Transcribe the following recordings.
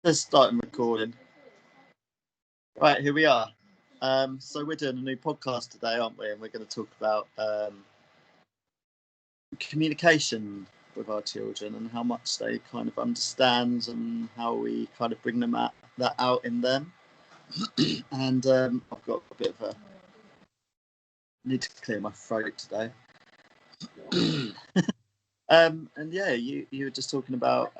Let's start recording. Right, here we are. So we're doing a new podcast today, aren't we? And we're going to talk about communication with our children and how much they kind of understand and how we kind of bring that out in them. And I've got a bit of a need to clear my throat today. And yeah, you were just talking about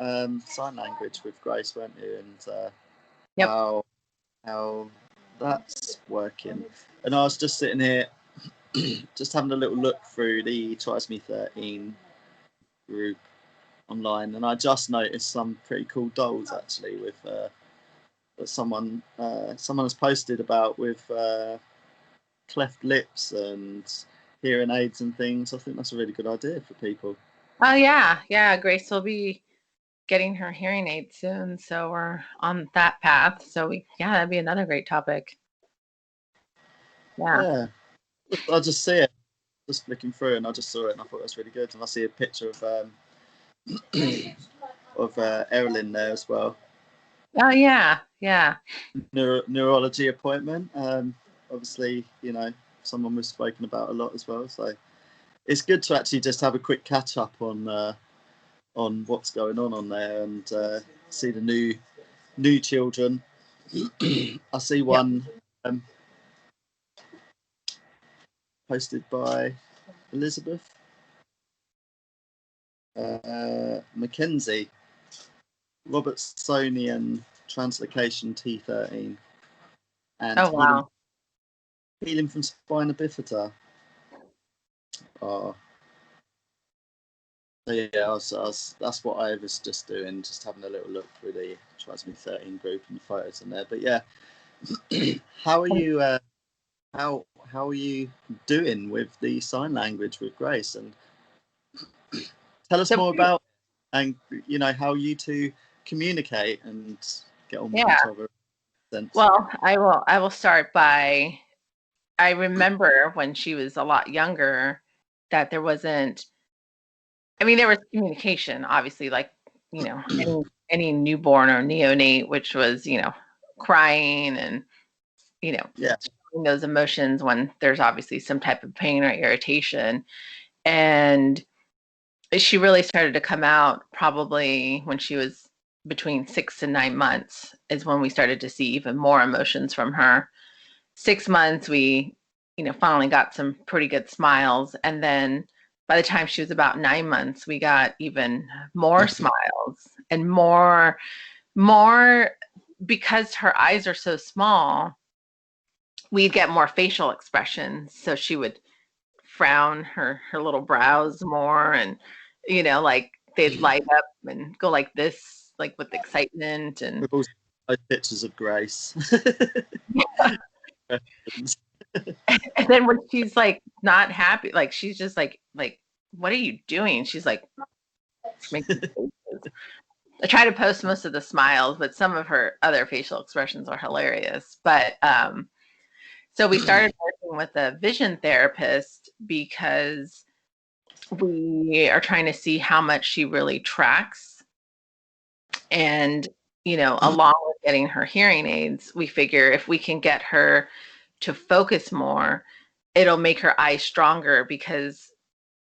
sign language with Grace, weren't you? And Yep. how that's working. And I was just sitting here, just having a little look through the Trisomy 13 group online, and I just noticed some pretty cool dolls actually with that someone has posted about with cleft lips and hearing aids and things. I think that's a really good idea for people. Oh yeah. Grace will be getting her hearing aid soon, so we're on that path. So that'd be another great topic. Yeah. I just see it, just flicking through, and I just saw it, and I thought it was really good. And I see a picture of Erilyn there as well. Oh yeah. Neurology appointment. Obviously, someone we've spoken about a lot as well. So it's good to actually just have a quick catch up on what's going on there and see the new children. I see one posted by Elizabeth Mackenzie, Robertsonian translocation T13, and oh wow, healing from spina bifida. Oh. So yeah, that's what I was just doing, just having a little look through the Trisomy 13 group and the photos in there. But yeah, how are you? How are you doing with the sign language with Grace? And tell us more about and how you two communicate and get on with each other. Well, I will start by, I remember when she was a lot younger that there wasn't. I mean, there was communication, obviously, like, any newborn or neonate, which was, crying and, showing those emotions when there's obviously some type of pain or irritation. And she really started to come out probably when she was between 6 and 9 months is when we started to see even more emotions from her. 6 months, we, finally got some pretty good smiles. And then by the time she was about 9 months, we got even more smiles and more because her eyes are so small, we'd get more facial expressions. So she would frown her little brows more, and, like they'd light up and go like this, like with excitement. And with all those pictures of Grace. And then when she's like not happy, like she's just like, what are you doing? She's like, making faces. I try to post most of the smiles, but some of her other facial expressions are hilarious. But so we started working with a vision therapist because we are trying to see how much she really tracks. And, along with getting her hearing aids, we figure if we can get her to focus more, it'll make her eyes stronger because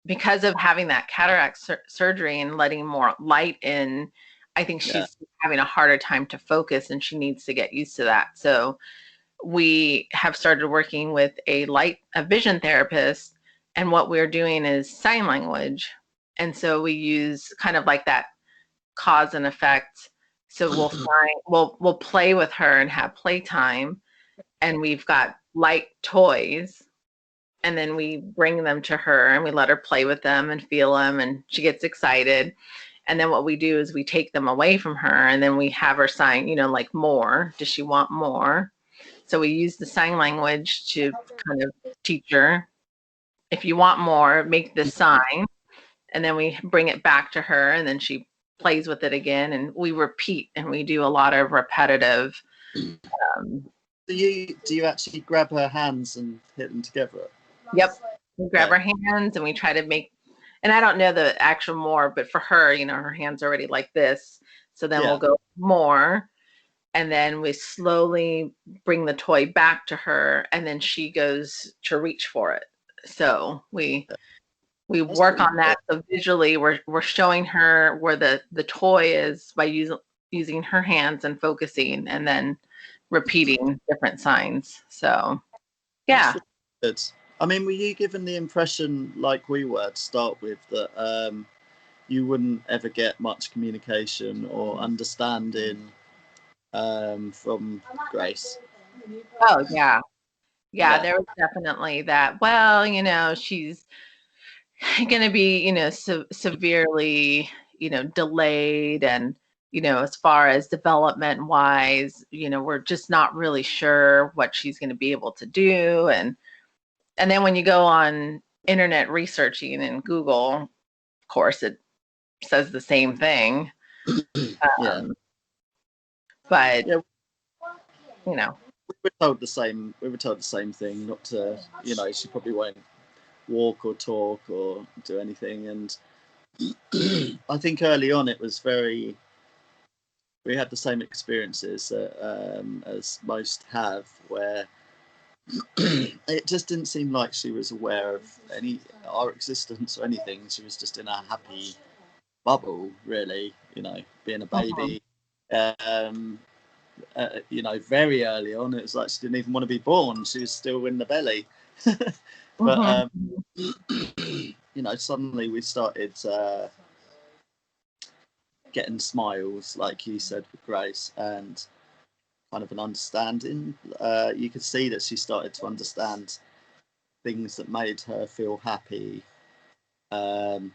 of having that cataract surgery and letting more light in. I think she's having a harder time to focus, and she needs to get used to that. So we have started working with a vision therapist, and what we're doing is sign language. And so we use kind of like that cause and effect. So we'll play with her and have playtime, and we've got light toys, and then we bring them to her and we let her play with them and feel them, and she gets excited. And then what we do is we take them away from her, and then we have her sign, like more. Does she want more? So we use the sign language to kind of teach her, if you want more, make this sign. And then we bring it back to her, and then she plays with it again, and we repeat, and we do a lot of repetitive. Do you actually grab her hands and hit them together? Yep. We grab her hands and we try to make, and I don't know the actual more, but for her, her hands are already like this. So then we'll go more. and then we slowly bring the toy back to her, and then she goes to reach for it. So we That's work pretty on that. So visually, we're showing her where the toy is by using her hands and focusing, and then repeating different signs. So That's yeah. really good. I mean, were you given the impression, like we were to start with, that you wouldn't ever get much communication or understanding from Grace? Oh yeah. Yeah, Yeah. there was definitely that. Well, she's going to be, severely, delayed, and as far as development wise, we're just not really sure what she's going to be able to do. And then when you go on internet researching and Google, of course, it says the same thing. Yeah. But Yeah. you know, We were told the same. We were told the same thing. Not to, she probably won't walk or talk or do anything. And I think early on it was very. We had the same experiences as most have, where it just didn't seem like she was aware of any our existence or anything. She was just in a happy bubble, really. Being a uh-huh, baby. Um, very early on, it was like she didn't even want to be born. She was still in the belly. But uh-huh, suddenly we started getting smiles, like you said, with Grace, and kind of an understanding. You could see that she started to understand things that made her feel happy. Um,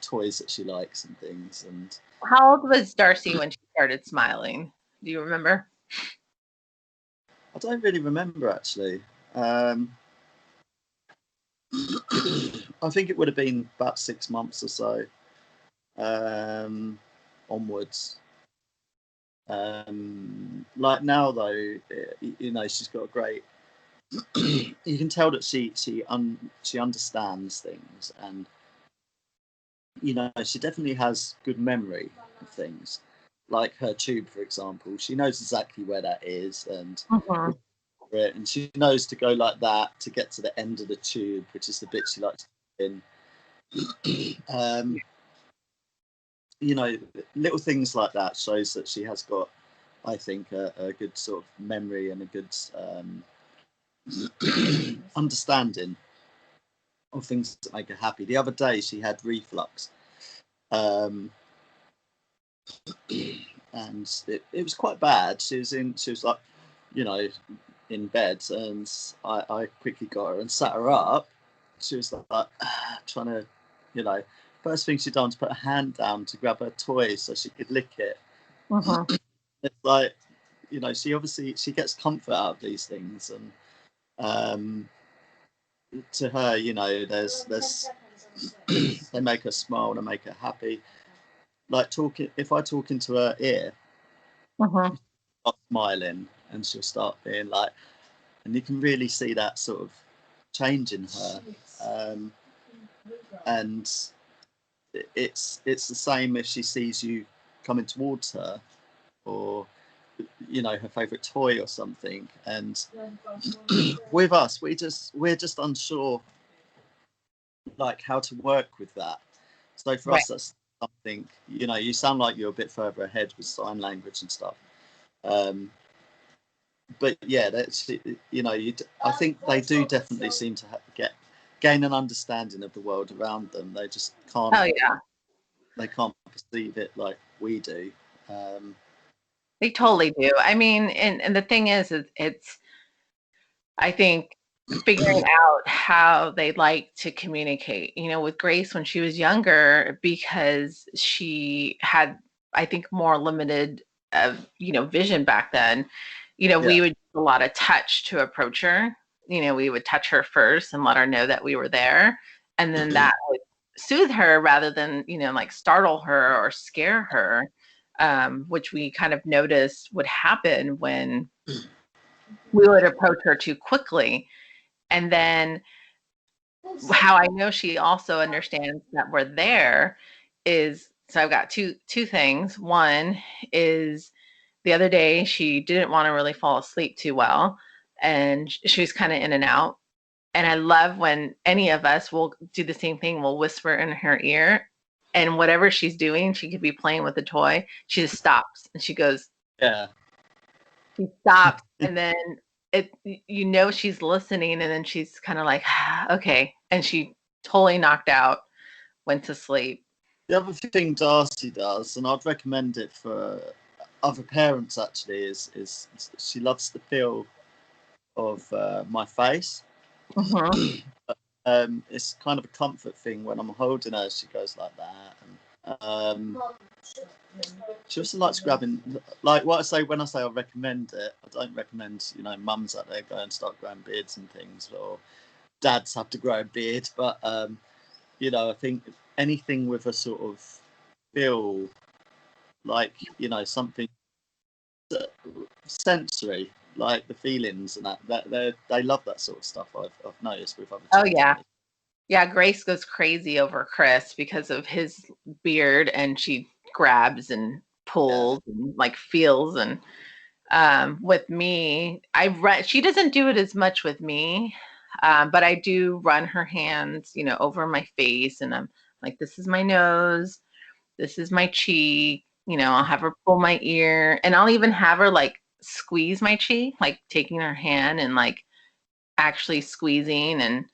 toys that she likes and things. And how old was Darcy when she started smiling? Do you remember? I don't really remember actually. Um, I think it would have been about 6 months or so onwards. Like now, though, she's got a great. You can tell that she understands things, and she definitely has good memory of things. Like her tube, for example, she knows exactly where that is, and Uh-huh. it, and she knows to go like that to get to the end of the tube, which is the bit she likes to in. um, little things like that shows that she has got, I think, a good sort of memory and a good understanding of things that make her happy. The other day, she had reflux, um, and it was quite bad. She was like, you know, in bed, and I quickly got her and sat her up. She was like trying to, you know, first thing she done was put a hand down to grab her toy so she could lick it. Uh-huh. It's like, she gets comfort out of these things, and um, to her, there's they make her smile, they make her happy. Like talking, if I talk into her ear, Uh-huh. start smiling, and she'll start being like, and you can really see that sort of change in her. And it's the same if she sees you coming towards her, or her favorite toy or something. And with us, we're just unsure like how to work with that. So for Right. us, that's something. You sound like you're a bit further ahead with sign language and stuff. Um, but yeah, that's I think they do definitely seem to gain an understanding of the world around them. They just Oh yeah. can't perceive it like we do. Um, They totally do. I mean, and the thing is it's I think figuring out how they like to communicate, with Grace when she was younger, because she had, I think, more limited vision back then. yeah. We would do a lot of touch to approach her. We would touch her first and let her know that we were there. And then that would soothe her rather than, like startle her or scare her, which we kind of noticed would happen when we would approach her too quickly. And then how I know she also understands that we're there is So I've got two things. One is the other day she didn't want to really fall asleep too well, and she was kind of in and out. And I love when any of us will do the same thing. We'll whisper in her ear, and whatever she's doing, she could be playing with a toy. She just stops and she goes, Yeah. she stops, and then she's listening, and then she's kind of like, okay, and she totally knocked out, went to sleep. The other thing Darcy does, and I'd recommend it for other parents actually, is she loves the feel of my face. Mm-hmm. It's kind of a comfort thing when I'm holding her. She goes like that, and she also likes grabbing. Like what I say when I say I recommend it, I don't recommend mums out there go and start growing beards and things, or dads have to grow a beard. But I think anything with a sort of feel like something sensory, like the feelings and that they love that sort of stuff. I've noticed with other Oh children. yeah, Grace goes crazy over Chris because of his beard, and she grabs and pulls and like feels. And with me, she doesn't do it as much with me, but I do run her hands over my face, and I'm like, this is my nose, this is my cheek. I'll have her pull my ear, and I'll even have her like squeeze my cheek, like taking her hand and like actually squeezing and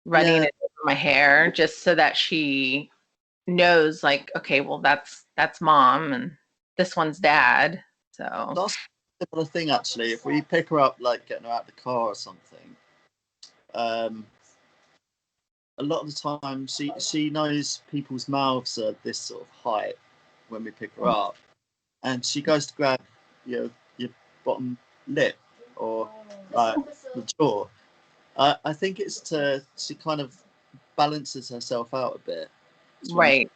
running it over my hair, just so that she knows, like, okay, well, that's mom, and this one's dad. So That's a similar thing actually. If we pick her up, like getting her out of the car or something, a lot of the time she knows people's mouths are this sort of height when we pick her up, and she goes to grab your bottom lip or like the jaw. I think she kind of balances herself out a bit. So right.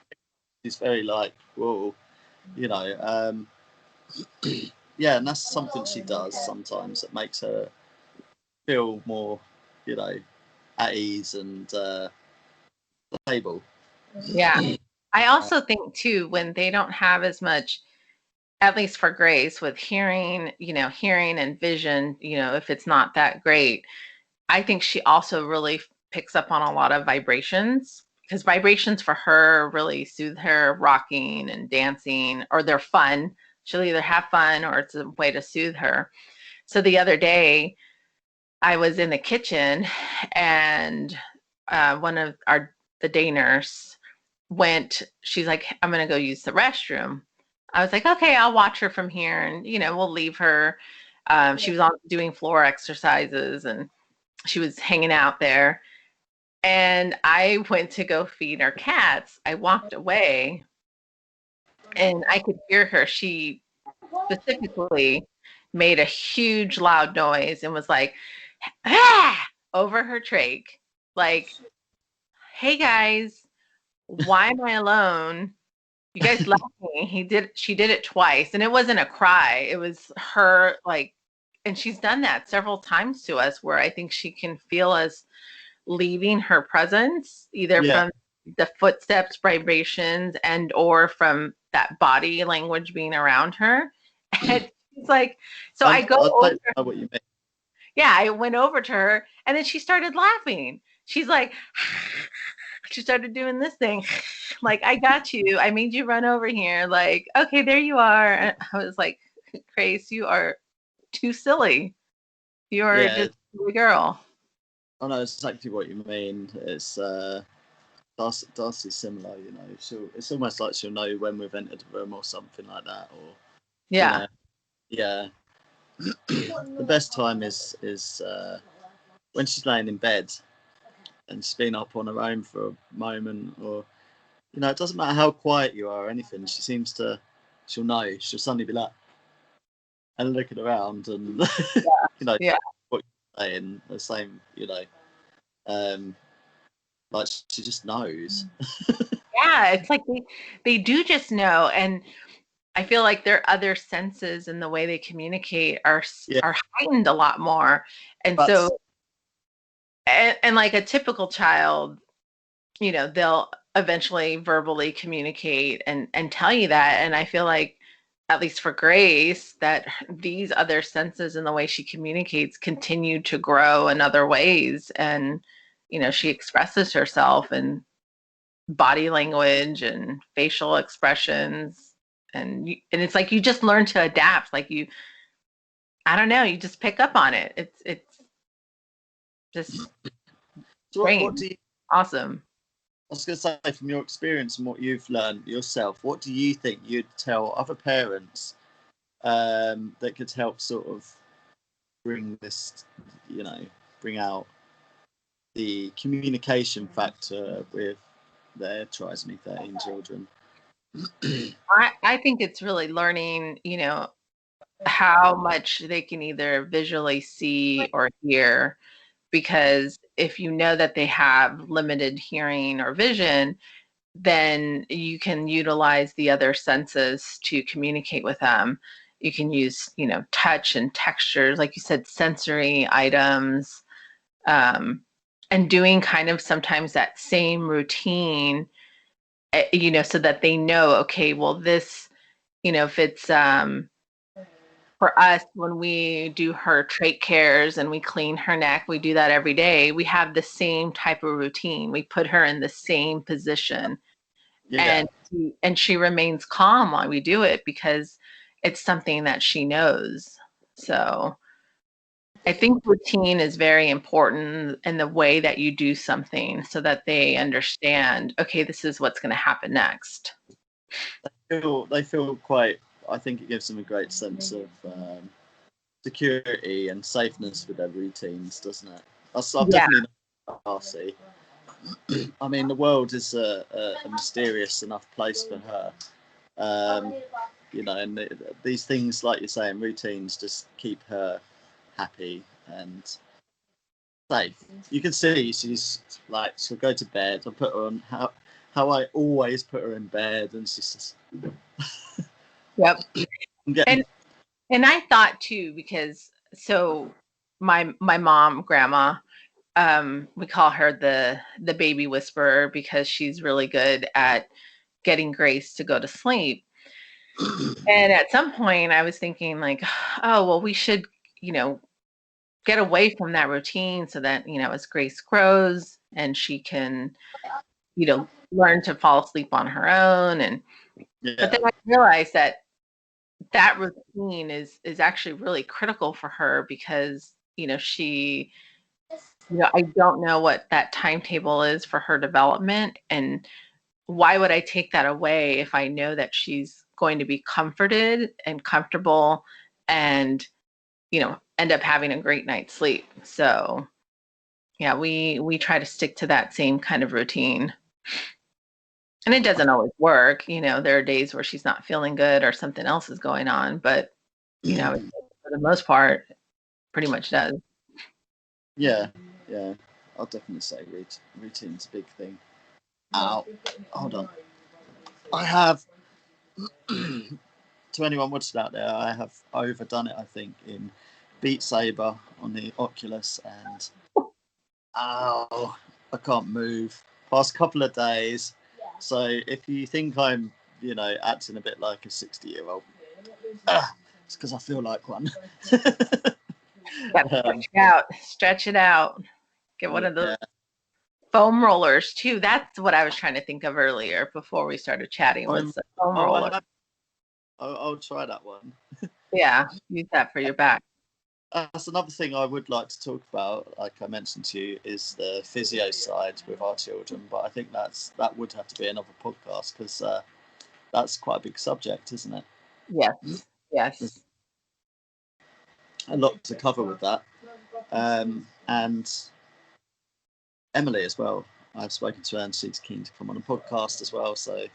she's very like, whoa, yeah, and that's something she does sometimes that makes her feel more, at ease and stable. Yeah. I also think too, when they don't have as much, at least for Grace, with hearing, hearing and vision, if it's not that great, I think she also really picks up on a lot of vibrations, because vibrations for her really soothe her. Rocking and dancing, or they're fun. She'll either have fun or it's a way to soothe her. So the other day I was in the kitchen, and one of the day nurse she's like, I'm going to go use the restroom. I was like, okay, I'll watch her from here, and, we'll leave her. She was doing floor exercises, and she was hanging out there. And I went to go feed our cats. I walked away, and I could hear her. She specifically made a huge loud noise and was like, ah, over her trach. Like, hey guys, why am I alone? You guys left me. She did it twice, and it wasn't a cry. It was her, like, and she's done that several times to us, where I think she can feel us leaving her presence, either Yeah, from the footsteps, vibrations, and or from that body language being around her. And she's like, so I go I over. don't know what you mean. Yeah, I went over to her, and then she started laughing. She's like, she started doing this thing, like, I got you. I made you run over here. Like, okay, there you are. And I was like, Grace, you are too silly. You are Yeah, just a silly girl. I know exactly what you mean. It's Darcy's similar, it's almost like she'll know when we've entered a room or something like that, or Yeah. yeah. The best time is when she's laying in bed and she's been up on her own for a moment, or it doesn't matter how quiet you are or anything. She'll know. She'll suddenly be like, and looking around, and Yeah. what you're saying, the same, like she just knows. Yeah. It's like they do just know. And I feel like their other senses and the way they communicate are Yeah, heightened a lot more. And that's so, and like a typical child, they'll eventually verbally communicate and tell you that. And I feel like, at least for Grace, that these other senses and the way she communicates continue to grow in other ways. And, she expresses herself in body language and facial expressions. And it's like you just learn to adapt. Like I don't know, you just pick up on it. It's just So what do you, awesome. I was going to say, from your experience and what you've learned yourself, what do you think you'd tell other parents that could help sort of bring this, bring out the communication factor with their trisomy 13 children? I think it's really learning, how much they can either visually see or hear, because if you know that they have limited hearing or vision, then you can utilize the other senses to communicate with them. You can use, touch and textures, like you said, sensory items, and doing kind of sometimes that same routine, so that they know, okay, well, this, if it's for us, when we do her trach cares and we clean her neck, we do that every day. We have the same type of routine. We put her in the same position. Yeah. And she remains calm while we do it because it's something that she knows. So I think routine is very important in the way that you do something so that they understand, okay, this is what's going to happen next. They feel quite, I think it gives them a great sense of security and safeness with their routines, doesn't it? I've definitely not RC. I mean, the world is a mysterious enough place for her. And these things, like you're saying, routines just keep her happy and safe. You can see she's like, she'll go to bed. I'll put her on how I always put her in bed, and she's just. Yep. And I thought too, because so my mom, grandma, we call her the baby whisperer because she's really good at getting Grace to go to sleep. And at some point I was thinking like, oh, well, we should, get away from that routine so that, as Grace grows and she can, learn to fall asleep on her own. But then I realized that routine is actually really critical for her because, she, I don't know what that timetable is for her development. And why would I take that away if I know that she's going to be comforted and comfortable and, end up having a great night's sleep? So yeah, we try to stick to that same kind of routine. And it doesn't always work. There are days where she's not feeling good or something else is going on, but for the most part, pretty much does. Yeah. I'll definitely say routine's a big thing. Ow. Hold on. I have, to anyone watching out there, I have overdone it, I think, in Beat Saber on the Oculus, and ow, I can't move. Past couple of days. So if you think I'm, acting a bit like a 60-year-old, it's because I feel like one. Stretch it out. Get one of those foam rollers too. That's what I was trying to think of earlier before we started chatting. Was the foam roller. I'll try that one. Yeah, use that for your back. That's another thing I would like to talk about, like I mentioned to you, is the physio side with our children. But I think that would have to be another podcast because that's quite a big subject, isn't it? Yes. There's a lot to cover with that. And Emily as well. I've spoken to her and she's keen to come on a podcast as well. So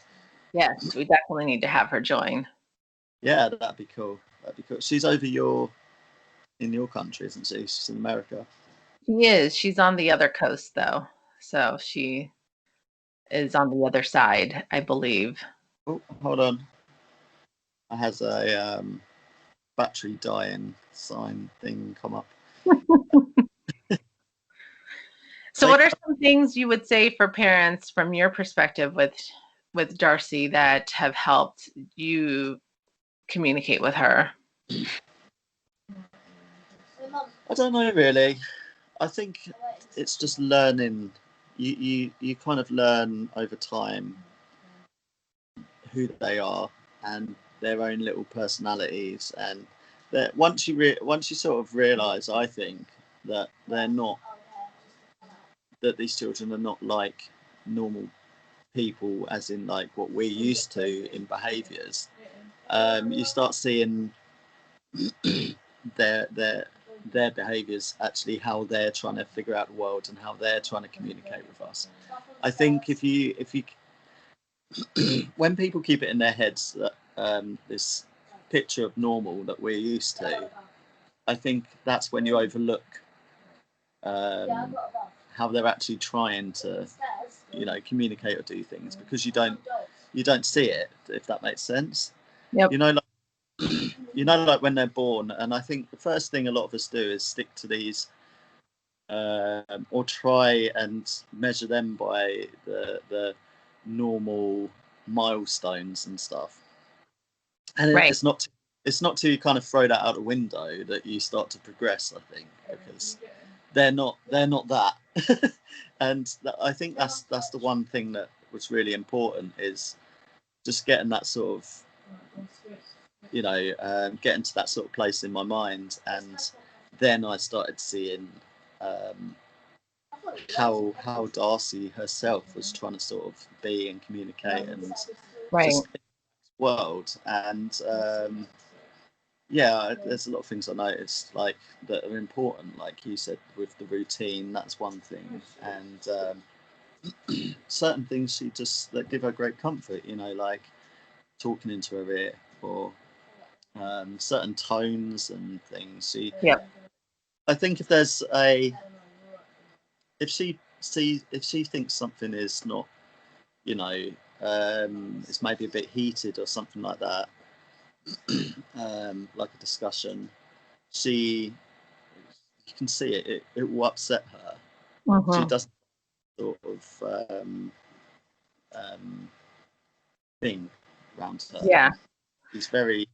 yes, we definitely need to have her join. Yeah, that'd be cool. She's over in your country, isn't she? She's in America. She is. She's on the other coast though. So she is on the other side, I believe. Oh, hold on. I has a battery dying sign thing come up. So what are some things you would say for parents from your perspective with Darcy that have helped you communicate with her? I don't know really. I think it's just learning. You kind of learn over time who they are and their own little personalities, and that once you sort of realise, I think that they're not, that these children are not like normal people, as in like what we're used to in behaviours. You start seeing their their their behaviours, actually how they're trying to figure out the world and how they're trying to communicate with us. I think if you when people keep it in their heads that this picture of normal that we're used to, I think that's when you overlook um, how they're actually trying to, communicate or do things, because you don't see it, if that makes sense. Yep. Like when they're born, and I think the first thing a lot of us do is stick to these, or try and measure them by the normal milestones and stuff. And Right. it's not to kind of throw that out the window that you start to progress, I think, because they're not that. And I think that's the one thing that was really important, is just getting that sort of, getting to that sort of place in my mind. And then I started seeing how Darcy herself was trying to sort of be and communicate and Right. just world. And there's a lot of things I noticed like that are important, like you said, with the routine. That's one thing. And certain things that give her great comfort, like talking into her ear, or certain tones and things. Yep. I think if she thinks something is not, it's maybe a bit heated or something like that, like a discussion, you can see it will upset her. She Mm-hmm. doesn't sort of thing around her. Yeah. She's very,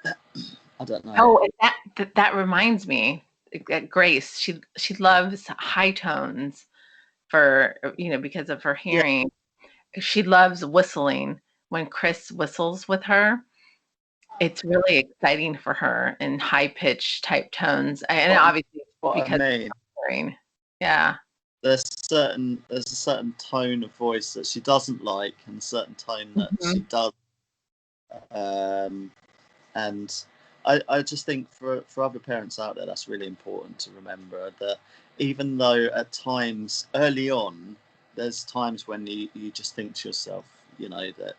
I don't know. Oh, and that reminds me, Grace, she loves high tones for, because of her Yeah. hearing. She loves whistling. When Chris whistles with her, it's really exciting for her in high pitched type tones. And obviously What I because of mean, hearing. Yeah. there's a certain tone of voice that she doesn't like, and a certain tone that she does. And I just think for other parents out there, that's really important to remember, that even though at times early on, there's times when you just think to yourself, that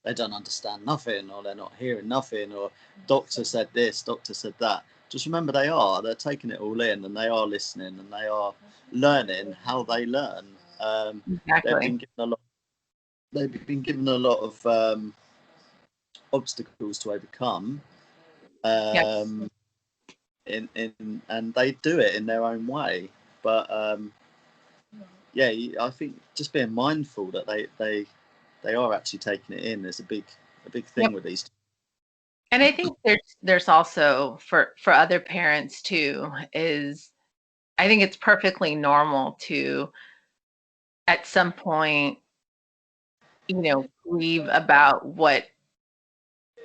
they don't understand nothing, or they're not hearing nothing, or doctor said this, doctor said that. Just remember, they're taking it all in, and they are listening, and they are learning how they learn. Exactly. They've been given a lot of obstacles to overcome, Yes. and they do it in their own way. But I think just being mindful that they are actually taking it in is a big thing Yep. with these. And I think there's also for other parents too, is I think it's perfectly normal to at some point, grieve about what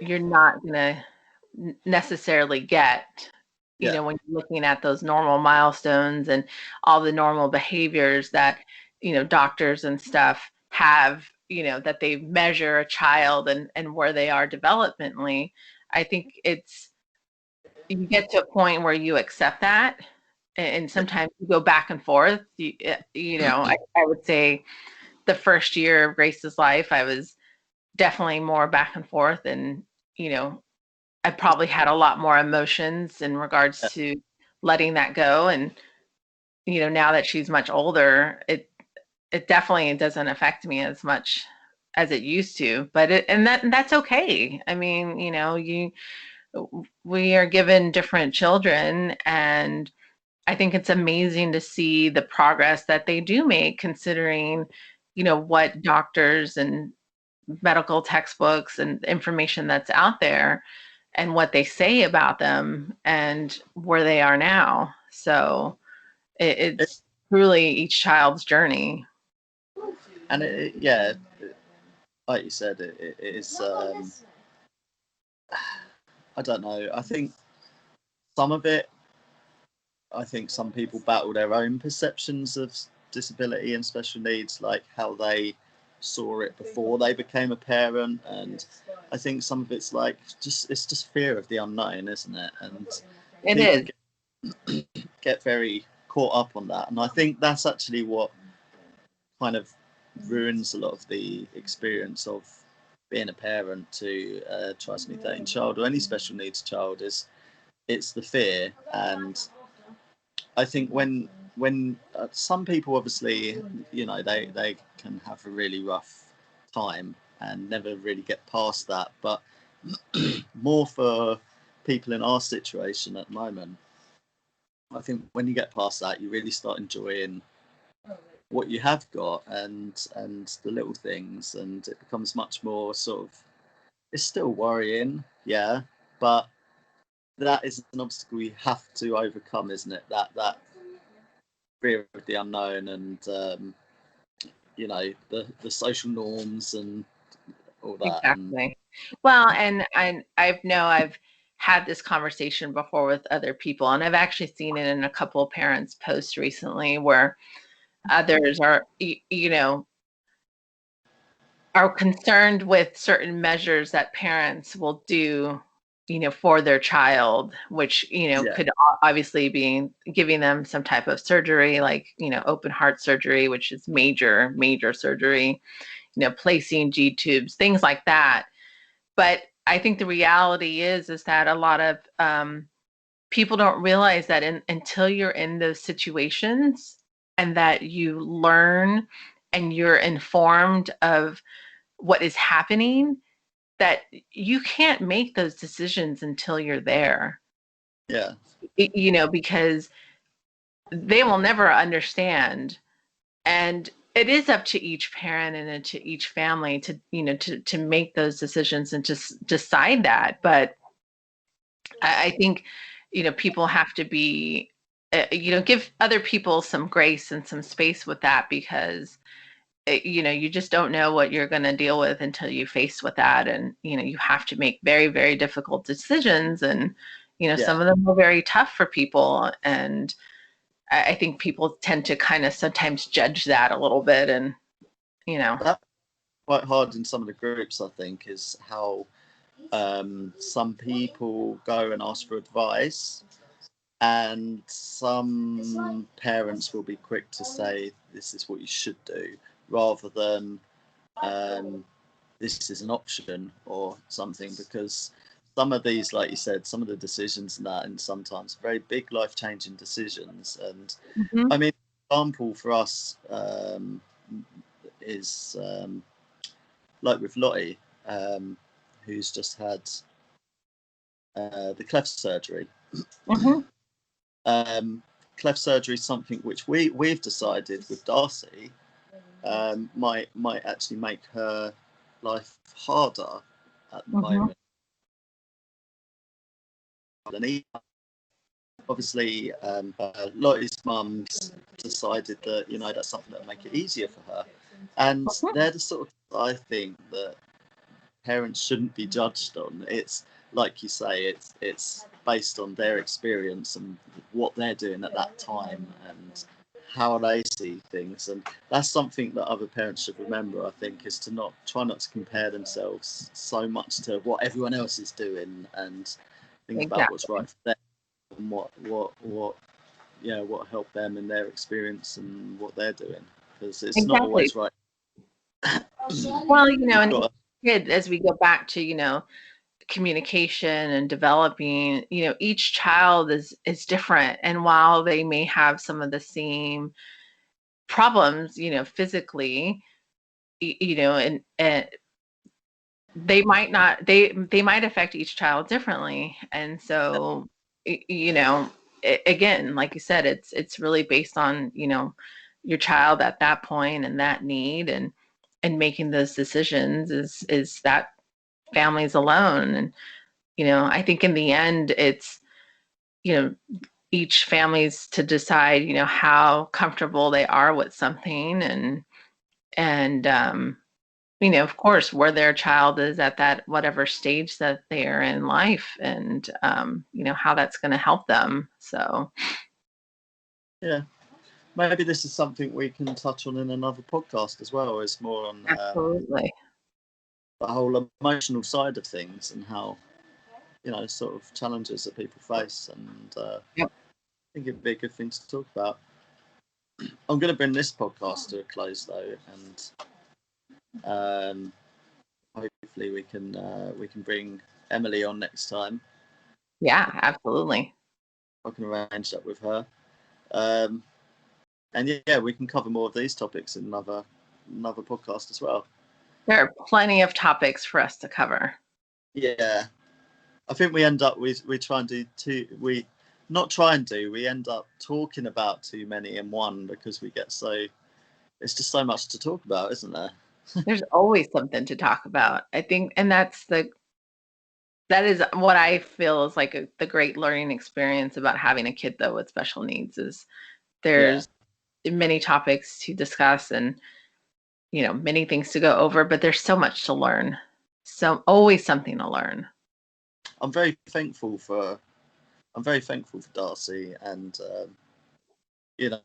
you're not going to necessarily get, Yeah. when you're looking at those normal milestones and all the normal behaviors that, doctors and stuff have, that they measure a child and where they are developmentally. I think you get to a point where you accept that. And sometimes you go back and forth. I would say the first year of Grace's life, I was definitely more back and forth, and I probably had a lot more emotions in regards to letting that go. And now that she's much older, it definitely doesn't affect me as much as it used to. But that's okay. I mean, we are given different children, and I think it's amazing to see the progress that they do make, considering, what doctors and medical textbooks and information that's out there and what they say about them and where they are now. So It, it's truly each child's journey. and yeah, like you said, it is. I don't know. I think some of it. I think some people battle their own perceptions of disability and special needs, like how they saw it before they became a parent, and I think some of it's just fear of the unknown, isn't it? And It people is. get very caught up on that, and I think that's actually what kind of ruins a lot of the experience of being a parent to a trisomy 13 child or any special needs child. Is it's the fear. And I think when some people, obviously, they can have a really rough time and never really get past that, but more for people in our situation at the moment, I think when you get past that, you really start enjoying what you have got, and the little things, and it becomes much more sort of, it's still worrying, yeah, but that is an obstacle you have to overcome, isn't it? That fear of the unknown, and the social norms and all that. And Exactly. Well, and I've had this conversation before with other people, and I've actually seen it in a couple of parents' posts recently where others are concerned with certain measures that parents will do, for their child, which, yeah, could obviously be giving them some type of surgery, like, open heart surgery, which is major, major surgery, placing G tubes, things like that. But I think the reality is that a lot of people don't realize that until you're in those situations and that you learn and you're informed of what is happening, that you can't make those decisions until you're there. yeah, Because they will never understand. And it is up to each parent and to each family to, to make those decisions and to decide that. But I think, people have to be, give other people some grace and some space with that, because you just don't know what you're going to deal with until you face with that. And, you have to make very, very difficult decisions. And, yeah. some of them are very tough for people. And I think people tend to kind of sometimes judge that a little bit. And, That's quite hard in some of the groups, I think, is how some people go and ask for advice, and some parents will be quick to say this is what you should do, rather than um, this is an option or something, because some of these, like you said, some of the decisions and sometimes very big life-changing decisions. And Mhm. I mean, example for us is like with Lottie, um, who's just had the cleft surgery. Mhm. um, Cleft surgery is something which we've decided with Darcy might actually make her life harder at the Mhm. moment. And obviously, Lottie's mum's decided that that's something that will make it easier for her, and Mhm. they're the sort of, I think, that parents shouldn't be judged on. It's like you say, it's based on their experience and what they're doing at that time and how they see things. And that's something that other parents should remember, I think, is to not to compare themselves so much to what everyone else is doing, and think about what's Exactly. right for them and what helped them in their experience and what they're doing, because it's not Exactly. always right. Well, You've and got kid, as we go back to, communication and developing, each child is different. And while they may have some of the same problems, physically, and they might not, they might affect each child differently. And so, y- you know again, like you said, it's really based on, you know, your child at that point and that need, and making those decisions is that family's alone. And, you know, I think in the end, it's, you know, each family's to decide, you know, how comfortable they are with something, and you know, of course, where their child is at that whatever stage that they are in life, and you know, how that's going to help them. So Yeah, maybe this is something we can touch on in another podcast as well. It's more on absolutely. the whole emotional side of things and how, you know, sort of challenges that people face, and Yep. I think it'd be a good thing to talk about. I'm going to bring this podcast to a close though, and hopefully we can bring Emily on next time. Yeah, absolutely. I can arrange that with her, and yeah, we can cover more of these topics in another podcast as well. There are plenty of topics for us to cover. Yeah, I think we end up we try and do two. We not try and do. We end up talking about too many in one because we get so. It's just so much to talk about, isn't there? There's always something to talk about, I think, and that is what I feel is like the great learning experience about having a kid though with special needs is there's many topics to discuss, and, you know, many things to go over, but there's so much to learn. So always something to learn. I'm very thankful for Darcy, and you know,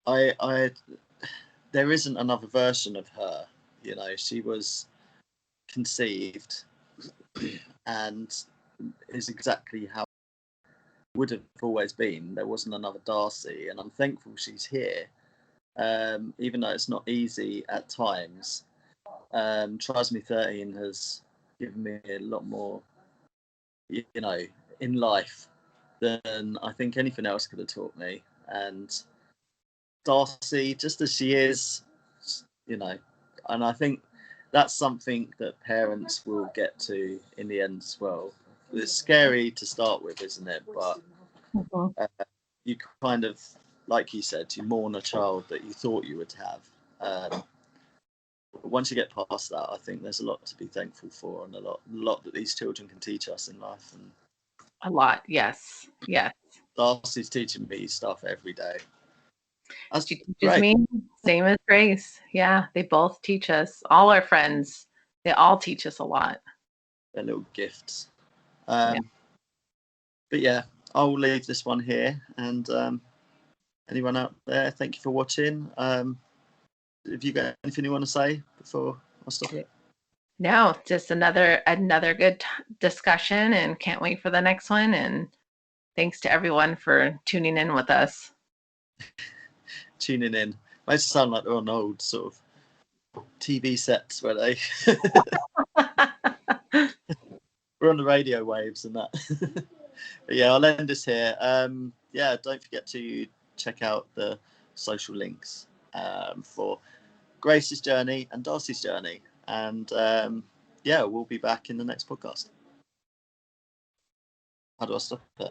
I there isn't another version of her. You know, she was conceived and is exactly how it would have always been. There wasn't another Darcy, and I'm thankful she's here. Even though it's not easy at times, Trisomy 13 has given me a lot more, you know, in life than I think anything else could have taught me. And Darcy, just as she is, you know, and I think that's something that parents will get to in the end as well. It's scary to start with, isn't it? But Mhm. you kind of, like you said, you mourn a child that you thought you would have. But once you get past that, I think there's a lot to be thankful for, and a lot that these children can teach us in life. And A lot, yes, yes. Darcy's teaching me stuff every day. That's She teaches great. me, same as Grace. Yeah, they both teach us. All our friends, they all teach us a lot. They're little gifts. Yeah. But yeah, I'll leave this one here. And anyone out there, thank you for watching. Have you got anything you want to say before I stop it? No, just another good discussion, and can't wait for the next one. And thanks to everyone for tuning in with us. Tuning in. Makes it sound like they're on old sort of TV sets where they we're on the radio waves and that. But yeah, I'll end this here. Yeah, don't forget to check out the social links for Grace's journey and Darcy's journey. And yeah, we'll be back in the next podcast. How do I stop it?